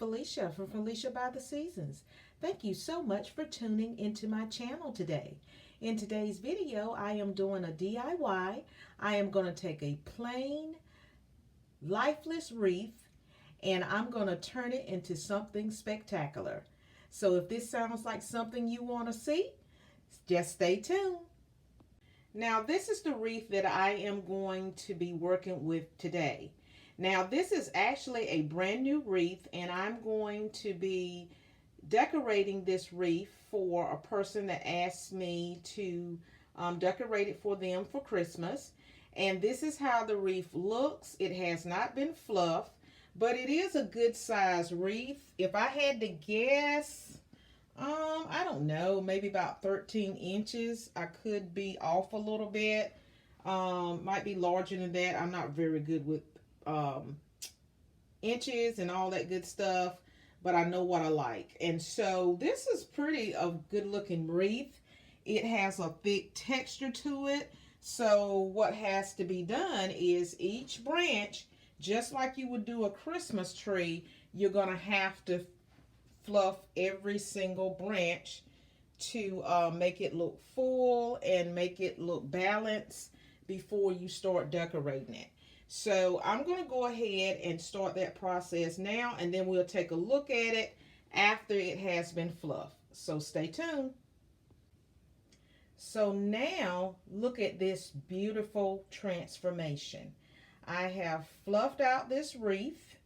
Felicia from Felicia by the Seasons. Thank you so much for tuning into my channel today. In today's video, I am doing a DIY. I am going to take a plain, lifeless wreath and I'm going to turn it into something spectacular. So if this sounds like something you want to see, just stay tuned. Now this is the wreath that I am going to be working with today. Now this is actually a brand new wreath and I'm going to be decorating this wreath for a person that asked me to decorate it for them for Christmas. And this is how the wreath looks. It has not been fluffed, but it is a good size wreath. If I had to guess, I don't know, maybe about 13 inches. I could be off a little bit. Might be larger than that. I'm not very good with inches and all that good stuff, but I know what I like. And so this is pretty a good looking wreath. It has a thick texture to it. So what has to be done is each branch, just like you would do a Christmas tree, you're gonna have to fluff every single branch to make it look full and make it look balanced before you start decorating it. So I'm going to go ahead and start that process now, and then we'll take a look at it after it has been fluffed. So stay tuned. So now look at this beautiful transformation. I have fluffed out this wreath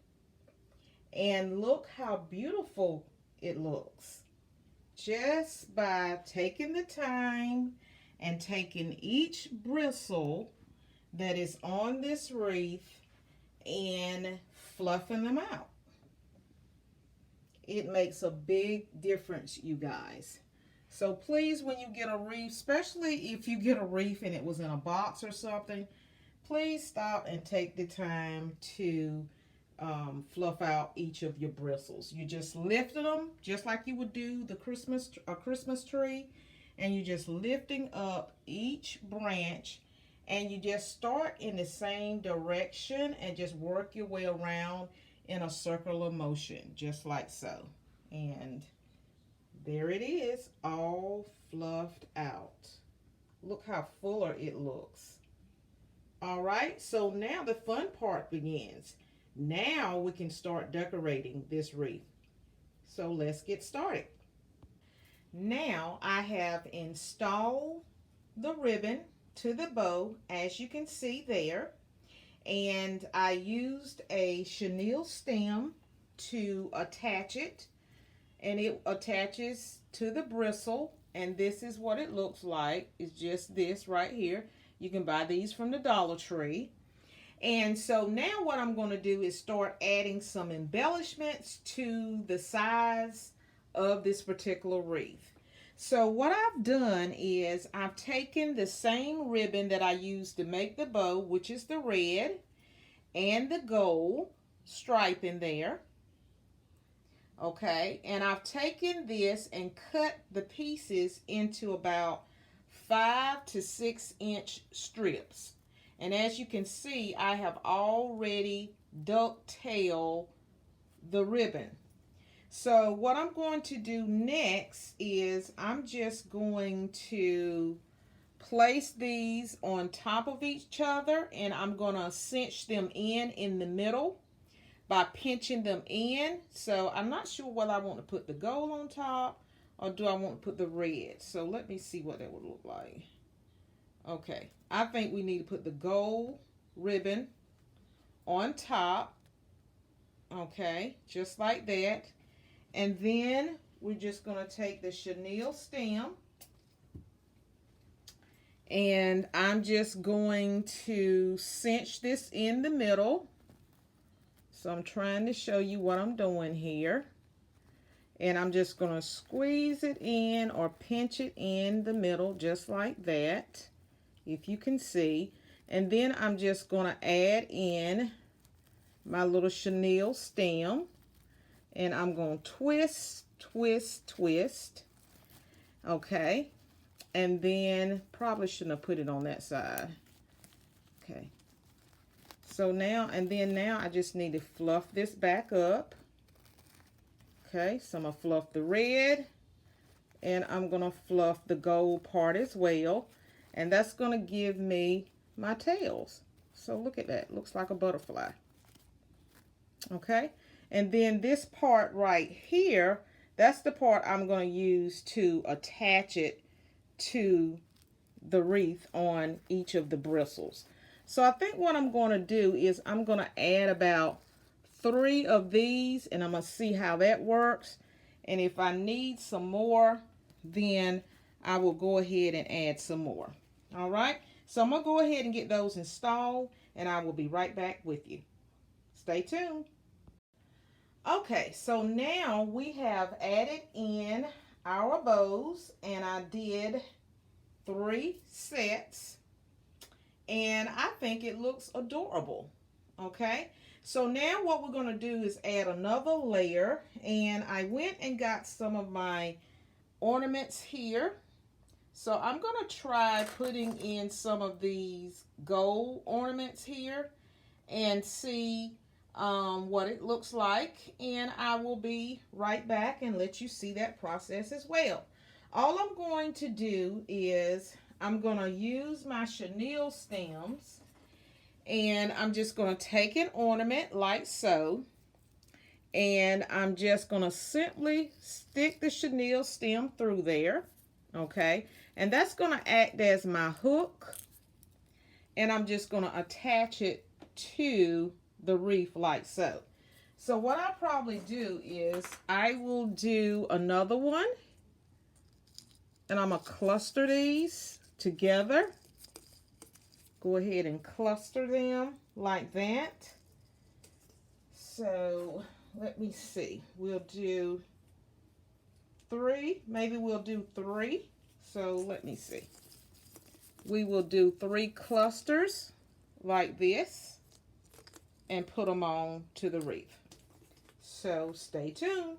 and look how beautiful it looks. Just by taking the time and taking each bristle that is on this wreath and fluffing them out. It makes a big difference, you guys. So please, when you get a wreath, especially if you get a wreath and it was in a box or something, please stop and take the time to fluff out each of your bristles. You just lift them just like you would do a Christmas tree, and you're just lifting up each branch, and you just start in the same direction and just work your way around in a circular motion, just like so. And there it is, all fluffed out. Look how fuller it looks. All right, so now the fun part begins. Now we can start decorating this wreath. So let's get started. Now I have installed the ribbon to the bow, as you can see there. And I used a chenille stem to attach it. And it attaches to the bristle. And this is what it looks like. It's just this right here. You can buy these from the Dollar Tree. And so now what I'm going to do is start adding some embellishments to the size of this particular wreath. So what I've done is I've taken the same ribbon that I used to make the bow, which is the red and the gold stripe in there. Okay, and I've taken this and cut the pieces into about 5 to 6 inch strips. And as you can see, I have already dovetailed the ribbon. So what I'm going to do next is I'm just going to place these on top of each other, and I'm going to cinch them in the middle by pinching them in. So I'm not sure whether I want to put the gold on top or do I want to put the red. So let me see what that would look like. Okay, I think we need to put the gold ribbon on top. Okay, just like that. And then we're just going to take the chenille stem, and I'm just going to cinch this in the middle. So I'm trying to show you what I'm doing here. And I'm just going to squeeze it in or pinch it in the middle just like that, if you can see. And then I'm just going to add in my little chenille stem. And I'm going to twist, twist, twist. Okay. And then probably shouldn't have put it on that side. Okay. So now, and then now I just need to fluff this back up. Okay, so I'm going to fluff the red, and I'm going to fluff the gold part as well. And that's going to give me my tails. So look at that. Looks like a butterfly. Okay, and then this part right here, that's the part I'm going to use to attach it to the wreath on each of the bristles. So I think what I'm going to do is I'm going to add about 3 of these, and I'm going to see how that works. And if I need some more, then I will go ahead and add some more. All right, so I'm going to go ahead and get those installed, and I will be right back with you. Stay tuned. Okay, so now we have added in our bows, and I did 3 sets, and I think it looks adorable. Okay, so now what we're going to do is add another layer, and I went and got some of my ornaments here. So I'm going to try putting in some of these gold ornaments here and see what it looks like, and I will be right back and let you see that process as well. All I'm going to do is I'm going to use my chenille stems, and I'm just going to take an ornament like so, and I'm just going to simply stick the chenille stem through there. Okay, and that's going to act as my hook, and I'm just going to attach it to the wreath like so. So what I'll probably do is I will do another one, and I'm going to cluster these together. Go ahead and cluster them like that. So let me see. We'll do 3. Maybe we'll do 3. So let me see. We will do 3 clusters like this and put them on to the wreath. So stay tuned.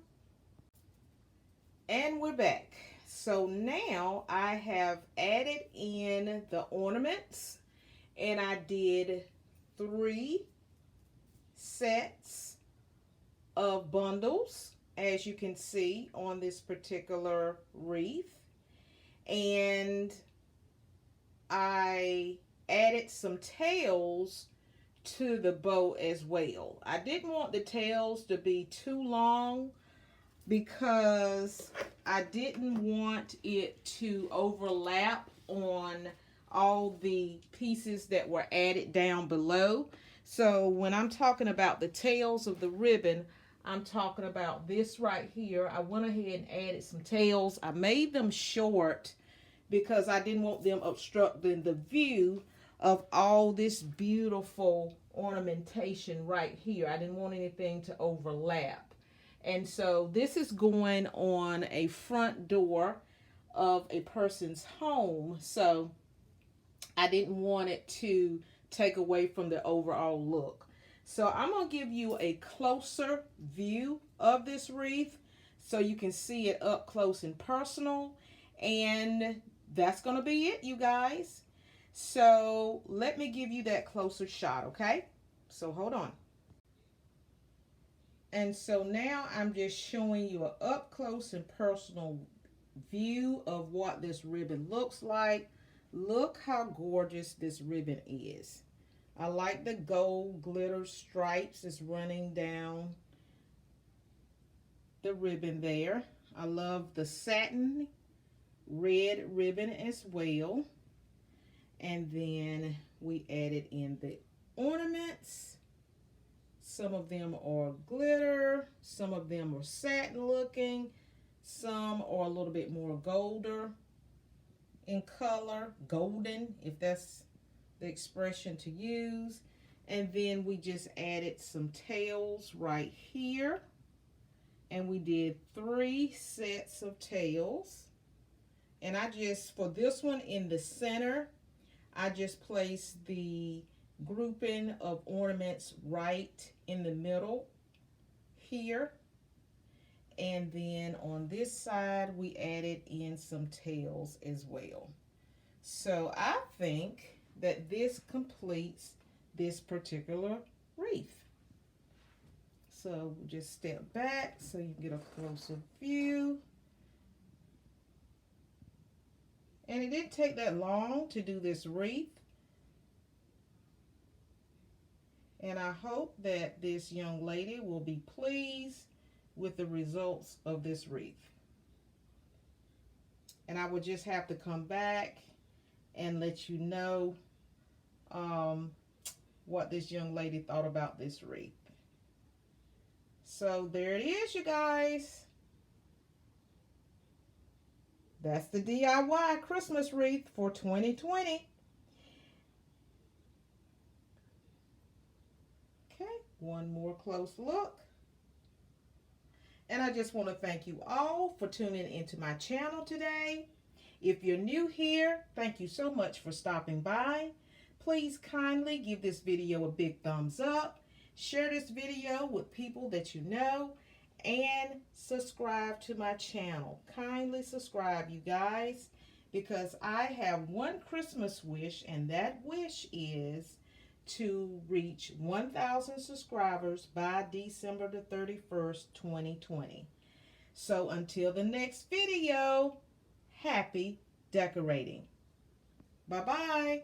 And we're back. So now I have added in the ornaments, and I did 3 sets of bundles, as you can see on this particular wreath. And I added some tails to the bow as well. I didn't want the tails to be too long because I didn't want it to overlap on all the pieces that were added down below. So when I'm talking about the tails of the ribbon, I'm talking about this right here. I went ahead and added some tails. I made them short because I didn't want them obstructing the view of all this beautiful ornamentation right here. I didn't want anything to overlap. And so this is going on a front door of a person's home. So I didn't want it to take away from the overall look. So I'm going to give you a closer view of this wreath so you can see it up close and personal. And that's going to be it, you guys. So let me give you that closer shot, okay? So hold on. And so now I'm just showing you an up close and personal view of what this ribbon looks like. Look how gorgeous this ribbon is. I like the gold glitter stripes that's running down the ribbon there. I love the satin red ribbon as well. And then we added in the ornaments. Some of them are glitter, some of them are satin looking, some are a little bit more golder in color, golden, if that's the expression to use. And then we just added some tails right here, and we did 3 sets of tails. And I just, for this one in the center, I just placed the grouping of ornaments right in the middle here. And then on this side, we added in some tails as well. So I think that this completes this particular wreath. So we'll just step back so you can get a closer view. And it didn't take that long to do this wreath. And I hope that this young lady will be pleased with the results of this wreath. And I will just have to come back and let you know what this young lady thought about this wreath. So there it is, you guys. That's the DIY Christmas wreath for 2020. Okay, one more close look. And I just want to thank you all for tuning into my channel today. If you're new here, thank you so much for stopping by. Please kindly give this video a big thumbs up. Share this video with people that you know. And subscribe to my channel. Kindly subscribe, you guys. Because I have one Christmas wish. And that wish is to reach 1,000 subscribers by December the 31st, 2020. So until the next video, happy decorating. Bye-bye.